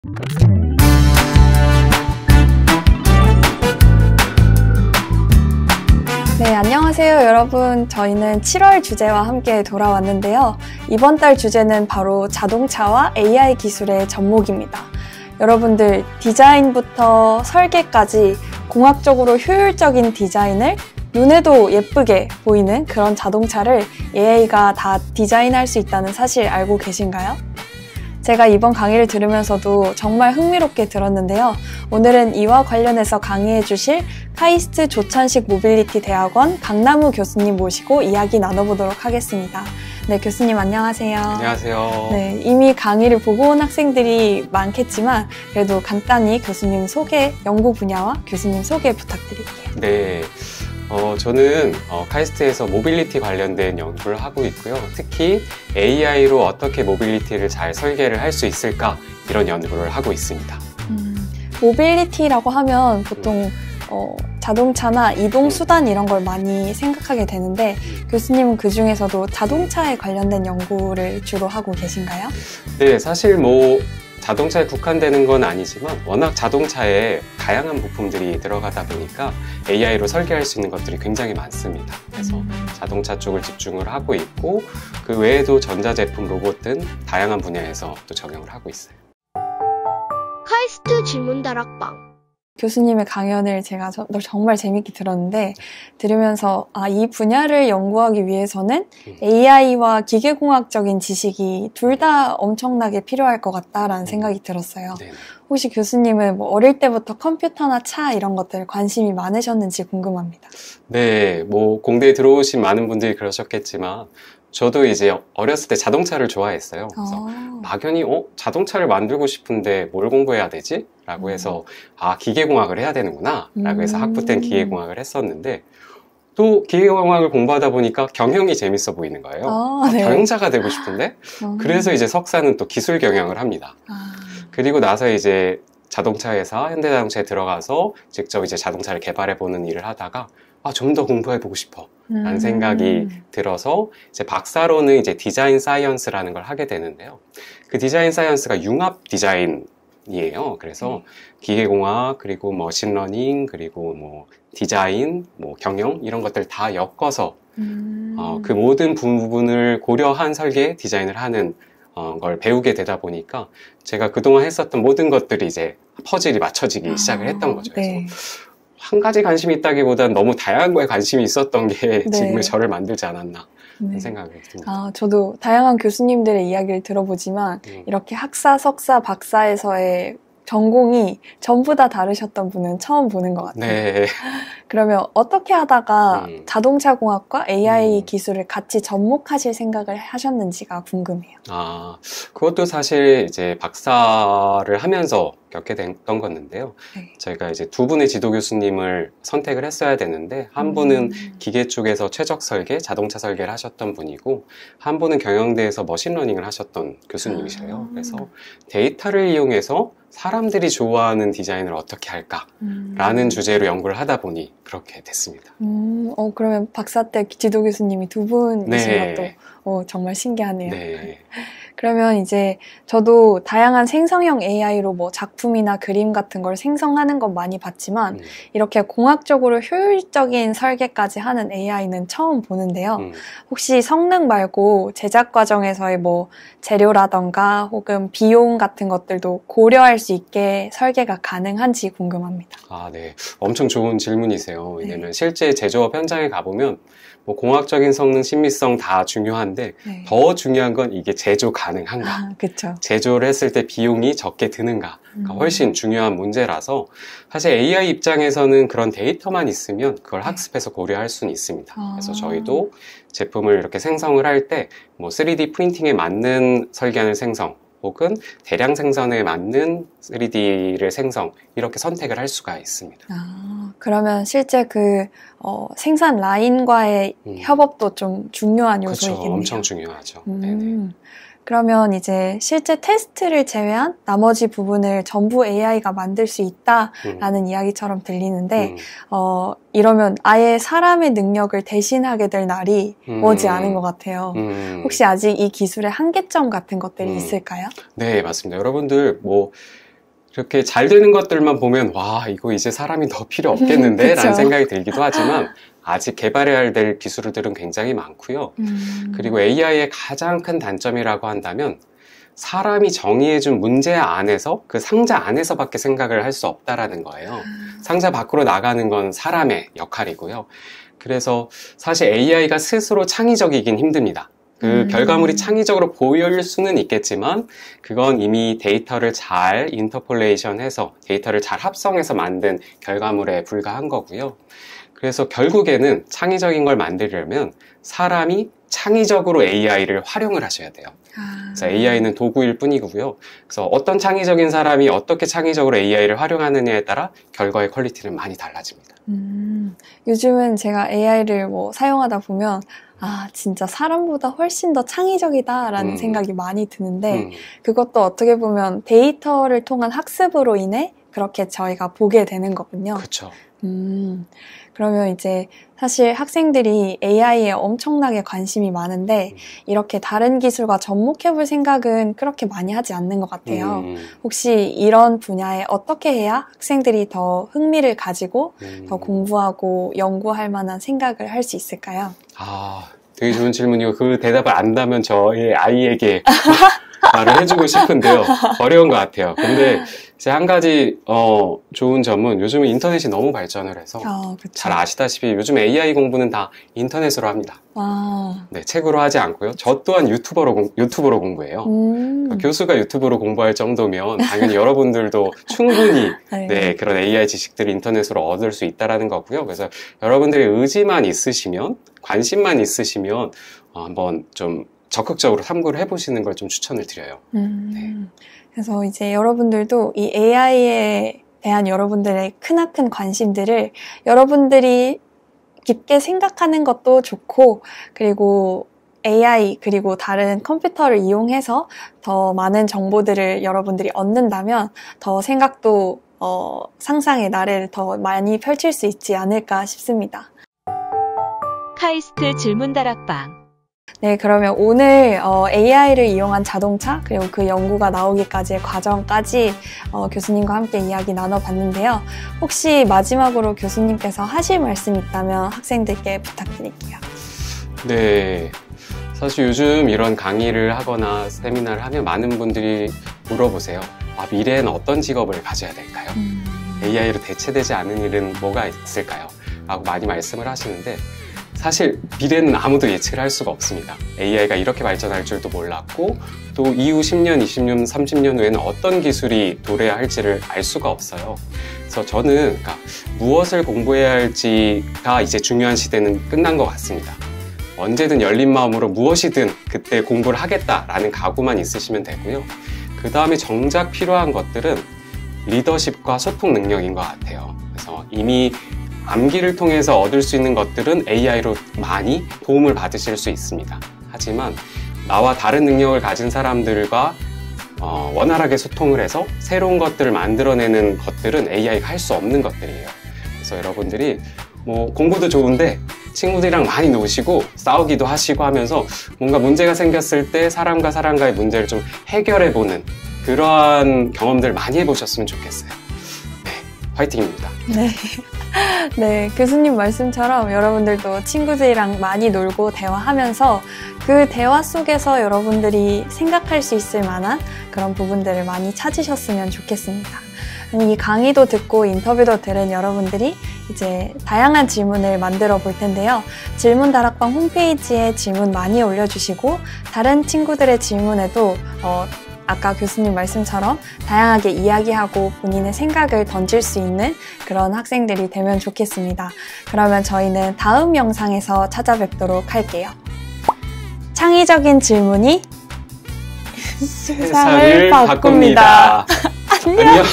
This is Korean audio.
네, 안녕하세요 여러분. 저희는 7월 주제와 함께 돌아왔는데요. 이번 달 주제는 바로 자동차와 AI 기술의 접목입니다. 여러분들 디자인부터 설계까지 공학적으로 효율적인 디자인을 눈에도 예쁘게 보이는 그런 자동차를 AI가 다 디자인할 수 있다는 사실 알고 계신가요? 제가 이번 강의를 들으면서도 정말 흥미롭게 들었는데요. 오늘은 이와 관련해서 강의해 주실 카이스트 조찬식 모빌리티 대학원 강남우 교수님 모시고 이야기 나눠보도록 하겠습니다. 네, 교수님 안녕하세요. 안녕하세요. 네, 이미 강의를 보고 온 학생들이 많겠지만 그래도 간단히 교수님 소개, 연구 분야와 교수님 소개 부탁드릴게요. 네. 저는 카이스트에서 모빌리티 관련된 연구를 하고 있고요. 특히 AI로 어떻게 모빌리티를 잘 설계를 할 수 있을까 이런 연구를 하고 있습니다. 모빌리티라고 하면 보통 자동차나 이동수단 이런 걸 많이 생각하게 되는데 교수님은 그 중에서도 자동차에 관련된 연구를 주로 하고 계신가요? 네, 사실 자동차에 국한되는 건 아니지만 워낙 자동차에 다양한 부품들이 들어가다 보니까 AI로 설계할 수 있는 것들이 굉장히 많습니다. 그래서 자동차 쪽을 집중을 하고 있고 그 외에도 전자제품, 로봇 등 다양한 분야에서 또 적용을 하고 있어요. 카이스트 질문다락방. 교수님의 강연을 제가 정말 재밌게 들었는데 들으면서 이 분야를 연구하기 위해서는 AI와 기계공학적인 지식이 둘 다 엄청나게 필요할 것 같다라는 생각이 들었어요. 네네. 혹시 교수님은 어릴 때부터 컴퓨터나 차 이런 것들 관심이 많으셨는지 궁금합니다. 네, 공대에 들어오신 많은 분들이 그러셨겠지만 저도 이제 어렸을 때 자동차를 좋아했어요. 그래서 막연히 자동차를 만들고 싶은데 뭘 공부해야 되지? 라고 해서 기계공학을 해야 되는구나 라고 해서 학부 때는 기계공학을 했었는데 또 기계공학을 공부하다 보니까 경영이 재밌어 보이는 거예요. 네. 경영자가 되고 싶은데 그래서 이제 석사는 또 기술 경영을 합니다. 그리고 나서 이제 자동차 회사 현대자동차에 들어가서 직접 이제 자동차를 개발해보는 일을 하다가 좀 더 공부해보고 싶어 라는 생각이 들어서 이제 박사로는 이제 디자인 사이언스라는 걸 하게 되는데요. 그 디자인 사이언스가 융합 디자인이에요. 그래서 기계공학, 그리고 머신러닝, 그리고 디자인, 경영 이런 것들 다 엮어서 그 모든 부분을 고려한 설계 디자인을 하는 걸 배우게 되다 보니까 제가 그동안 했었던 모든 것들이 이제 퍼즐이 맞춰지기 시작을 했던 거죠. 그래서 네. 한 가지 관심이 있다기보다는 너무 다양한 거에 관심이 있었던 게 지금의 저를 만들지 않았나 하는 생각을 듭니다. 저도 다양한 교수님들의 이야기를 들어보지만 이렇게 학사, 석사, 박사에서의 전공이 전부 다 다르셨던 분은 처음 보는 것 같아요. 네. 그러면 어떻게 하다가 자동차 공학과 AI 기술을 같이 접목하실 생각을 하셨는지가 궁금해요. 그것도 사실 이제 박사를 하면서 겪게 됐던 건데요. 네. 저희가 이제 두 분의 지도 교수님을 선택을 했어야 되는데 한 분은 기계 쪽에서 최적 설계, 자동차 설계를 하셨던 분이고 한 분은 경영대에서 머신러닝을 하셨던 교수님이셔요. 그래서 데이터를 이용해서 사람들이 좋아하는 디자인을 어떻게 할까라는 주제로 연구를 하다 보니 그렇게 됐습니다. 그러면 박사 때 지도 교수님이 두 분이신 네. 것도 정말 신기하네요. 네. 그러면 이제 저도 다양한 생성형 AI로 작품이나 그림 같은 걸 생성하는 건 많이 봤지만 이렇게 공학적으로 효율적인 설계까지 하는 AI는 처음 보는데요. 혹시 성능 말고 제작 과정에서의 재료라던가 혹은 비용 같은 것들도 고려할 수 있게 설계가 가능한지 궁금합니다. 네. 엄청 좋은 질문이세요. 왜냐면 실제 제조업 현장에 가보면 공학적인 성능, 신미성 다 중요한데 더 중요한 건 이게 제조 가능한가? 그쵸. 제조를 했을 때 비용이 적게 드는가가 훨씬 중요한 문제라서 사실 AI 입장에서는 그런 데이터만 있으면 그걸 학습해서 고려할 수는 있습니다. 그래서 저희도 제품을 이렇게 생성을 할 때 3D 프린팅에 맞는 설계안을 생성 혹은 대량 생산에 맞는 3D를 생성 이렇게 선택을 할 수가 있습니다. 그러면 실제 생산 라인과의 협업도 좀 중요한 요소이겠네요. 그렇죠. 엄청 중요하죠. 그러면 이제 실제 테스트를 제외한 나머지 부분을 전부 AI가 만들 수 있다라는 이야기처럼 들리는데 이러면 아예 사람의 능력을 대신하게 될 날이 머지 않은 것 같아요. 혹시 아직 이 기술의 한계점 같은 것들이 있을까요? 네, 맞습니다. 여러분들 그렇게 잘 되는 것들만 보면 와, 이거 이제 사람이 더 필요 없겠는데 라는 생각이 들기도 하지만 아직 개발해야 될 기술들은 굉장히 많고요. 그리고 AI의 가장 큰 단점이라고 한다면 사람이 정의해준 문제 안에서 그 상자 안에서밖에 생각을 할 수 없다라는 거예요. 상자 밖으로 나가는 건 사람의 역할이고요. 그래서 사실 AI가 스스로 창의적이긴 힘듭니다. 그 결과물이 창의적으로 보일 수는 있겠지만 그건 이미 데이터를 잘 인터폴레이션해서 데이터를 잘 합성해서 만든 결과물에 불과한 거고요. 그래서 결국에는 창의적인 걸 만들려면 사람이 창의적으로 AI를 활용을 하셔야 돼요. 그래서 AI는 도구일 뿐이고요. 그래서 어떤 창의적인 사람이 어떻게 창의적으로 AI를 활용하느냐에 따라 결과의 퀄리티는 많이 달라집니다. 요즘은 제가 AI를 사용하다 보면 진짜 사람보다 훨씬 더 창의적이다라는 생각이 많이 드는데 그것도 어떻게 보면 데이터를 통한 학습으로 인해 그렇게 저희가 보게 되는 거군요. 그렇죠. 그러면 이제 사실 학생들이 AI에 엄청나게 관심이 많은데 이렇게 다른 기술과 접목해볼 생각은 그렇게 많이 하지 않는 것 같아요. 혹시 이런 분야에 어떻게 해야 학생들이 더 흥미를 가지고 더 공부하고 연구할 만한 생각을 할 수 있을까요? 되게 좋은 질문이고 그 대답을 안다면 저의 아이에게 말을 해주고 싶은데요. 어려운 것 같아요. 근데 이제 한 가지 좋은 점은 요즘은 인터넷이 너무 발전을 해서 잘 아시다시피 요즘 AI 공부는 다 인터넷으로 합니다. 네, 책으로 하지 않고요. 저 또한 유튜브로 공부해요. 교수가 유튜브로 공부할 정도면 당연히 여러분들도 충분히 네, 그런 AI 지식들을 인터넷으로 얻을 수 있다는 거고요. 그래서 여러분들의 의지만 있으시면 관심만 있으시면 한번 좀 적극적으로 탐구를 해보시는 걸 좀 추천을 드려요. 네. 그래서 이제 여러분들도 이 AI에 대한 여러분들의 크나큰 관심들을 여러분들이 깊게 생각하는 것도 좋고 그리고 AI 그리고 다른 컴퓨터를 이용해서 더 많은 정보들을 여러분들이 얻는다면 더 생각도 상상의 나래를 더 많이 펼칠 수 있지 않을까 싶습니다. 카이스트 질문다락방. 네, 그러면 오늘 AI를 이용한 자동차 그리고 그 연구가 나오기까지의 과정까지 교수님과 함께 이야기 나눠봤는데요. 혹시 마지막으로 교수님께서 하실 말씀 있다면 학생들께 부탁드릴게요. 네, 사실 요즘 이런 강의를 하거나 세미나를 하면 많은 분들이 물어보세요. 미래에는 어떤 직업을 가져야 될까요? AI로 대체되지 않은 일은 뭐가 있을까요? 라고 많이 말씀을 하시는데 사실 미래는 아무도 예측을 할 수가 없습니다. AI가 이렇게 발전할 줄도 몰랐고 또 이후 10년, 20년, 30년 후에는 어떤 기술이 도래할지를 알 수가 없어요. 그래서 저는 무엇을 공부해야 할지가 이제 중요한 시대는 끝난 것 같습니다. 언제든 열린 마음으로 무엇이든 그때 공부를 하겠다라는 각오만 있으시면 되고요. 그 다음에 정작 필요한 것들은 리더십과 소통 능력인 것 같아요. 그래서 이미 암기를 통해서 얻을 수 있는 것들은 AI로 많이 도움을 받으실 수 있습니다. 하지만 나와 다른 능력을 가진 사람들과 원활하게 소통을 해서 새로운 것들을 만들어내는 것들은 AI가 할 수 없는 것들이에요. 그래서 여러분들이 공부도 좋은데 친구들이랑 많이 노시고 싸우기도 하시고 하면서 뭔가 문제가 생겼을 때 사람과 사람과의 문제를 좀 해결해보는 그러한 경험들 많이 해보셨으면 좋겠어요. 네, 화이팅입니다. 네. 네, 교수님 말씀처럼 여러분들도 친구들이랑 많이 놀고 대화하면서 그 대화 속에서 여러분들이 생각할 수 있을 만한 그런 부분들을 많이 찾으셨으면 좋겠습니다. 이 강의도 듣고 인터뷰도 들은 여러분들이 이제 다양한 질문을 만들어 볼 텐데요. 질문 다락방 홈페이지에 질문 많이 올려주시고 다른 친구들의 질문에도 아까 교수님 말씀처럼 다양하게 이야기하고 본인의 생각을 던질 수 있는 그런 학생들이 되면 좋겠습니다. 그러면 저희는 다음 영상에서 찾아뵙도록 할게요. 창의적인 질문이 세상을 바꿉니다. 안녕.